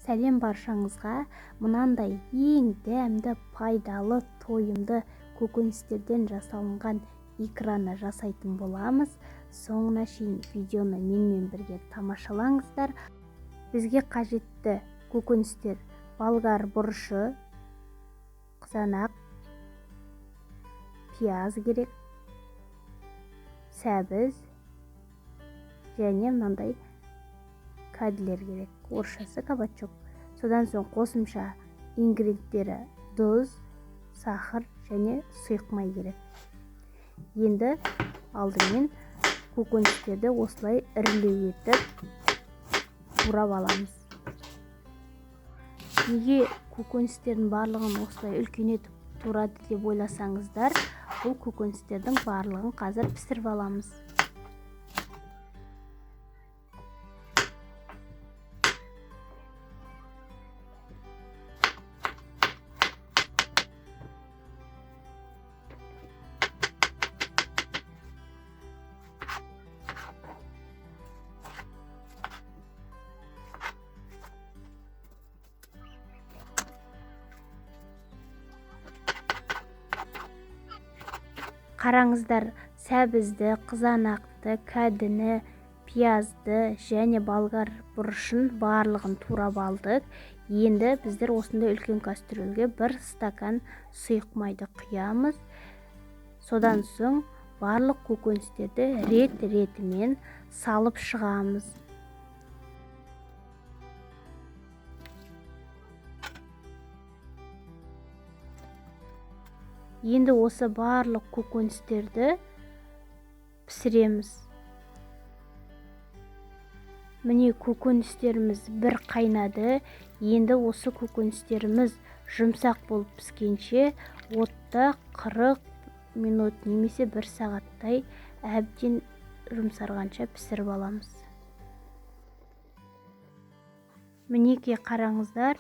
Сәлем баршаңызға. Мынандай ең дәмді, пайдалы, тойымды көкөністерден жасалынған икраны жасайтын боламыз. Соңына шейін видеоны менімен бірге тамашалаңыздар. Бізге қажетті көкөністер: болгар бұрышы, қызанақ, пияз керек, сәбіз және мынандай кәділер керек, орысшасы кабачок. Содан соң қосымша ингредиенттері тұз, сахар және сұйық май керек. Енді алдымен көкөністерді осылай ірілеу етіп турап аламыз. Неге көкөністердің барлығын осылай үлкен етіп турады деп ойласаңыздар, бұл көкөністердің барлығын қазір пісіріп аламыз. Қараңыздар, сәбізді, қызанақты, кәдіні, пиязды және болгар бұрышын барлығын турап алдық. Енді біздер осындай үлкен кастрюльге 1 стакан сұйық майды құямыз. Содан соң барлық көкөністерді рет-ретімен салып шығамыз. Енді осы барлық көкөністерді пісіреміз. Міне көкөністеріміз бір қайнады. Енді осы көкөністеріміз жұмсақ болып піскенше отта 40 минут немесе 1 сағаттай әбден жұмсарғанша пісіріп аламыз. Мінеке қараңыздар,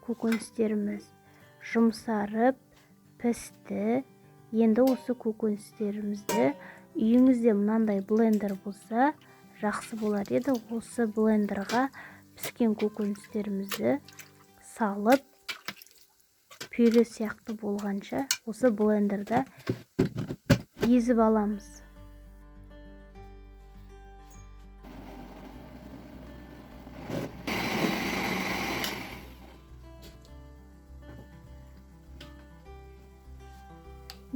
көкөністеріміз жұмсарып пісті. Енді осы көкөністерімізді үйіңізде мынандай блендер болса жақсы болар еді. Осы блендерға піскен көкөністерімізді салып, пюре сияқты болғанша осы блендерда езіп аламыз.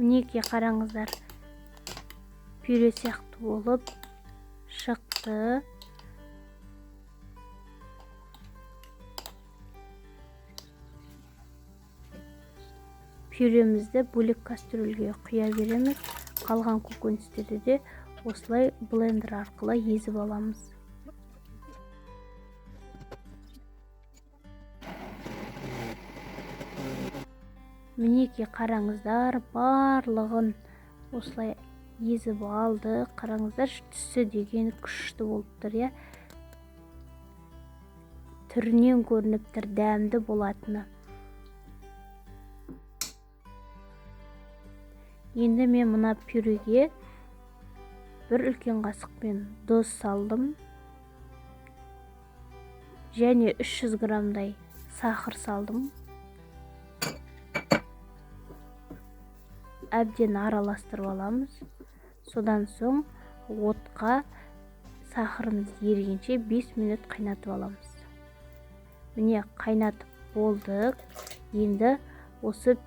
Мінеке қараңыздар, пюре сияқты болып шықты. Пюремізді бөлек кастрюльге құя береміз. Қалған көкөністерді де осылай блендер арқылы езіп аламыз. Мінеке қараңыздар, барлығын осылай езіп алды. Қараңыздар, түсі деген күшті болып тұр, я. Түрінен көрініп тұр, дәмді болатыны. Енді мен мына пюреге 1 үлкен қасықпен тұз салдым. Және 300 грамдай сахар салдым. Әбден араластырып аламыз. Содан соң отқа сахарымыз ерігенше 5 минут қайнатып аламыз. Міне қайнатып болдық. Енді осы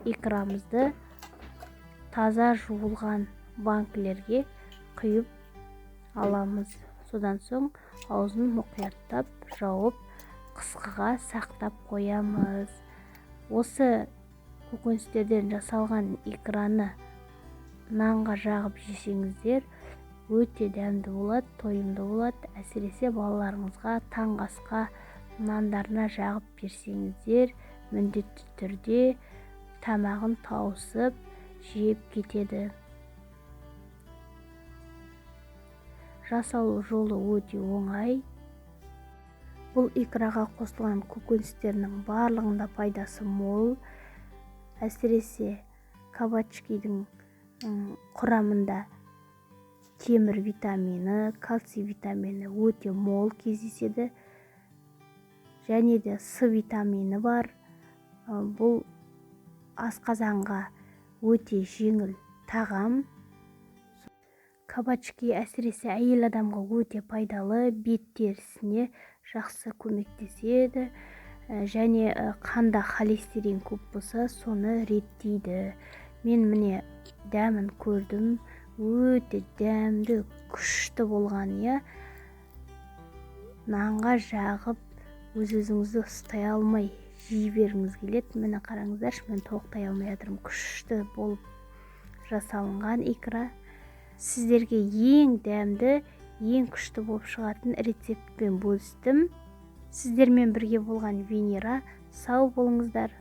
икрамызды таза жуылған банкілерге құйып аламыз. Содан соң аузын мұқияттап жауып, қысқыға сақтап қоямыз. Осы көкөністерден жасалған икраны нанға жағып жесеңіздер, өте дәмді болады, тойымды болады. Әсіресе балаларыңызға таңғы асқа нандарына жағып берсеңіздер, міндетті түрде тамағын тауысып жеп кетеді. Жасалу жолы өте оңай. Бұл икраға қосылған көкөністерінің барлығында пайдасы мол. Әсіресе кабачкидің құрамында темір витамині, кальций витамині өте мол кездеседі. және де С витамині бар. Бұл асқазанға өте жеңіл тағам. Кабачки әсіресе әйел адамға өте пайдалы, бет терісіне жақсы көмектеседі, және қанда холестерин көп болса, соны реттейді. Мен міне дәмін көрдім, өте дәмді, күшті болған. Нанға жағып, өз-өзіңізді ұстай алмай жей бергіңіз келеді. Міне қараңыздаршы, мен тоқтай алмай жатырмын. Күшті болып жасалынған икра. Сіздерге ең дәмді, ең күшті болып шығатын рецептпен бөлістім. Сіздермен бірге болған Венера. Сау болыңыздар.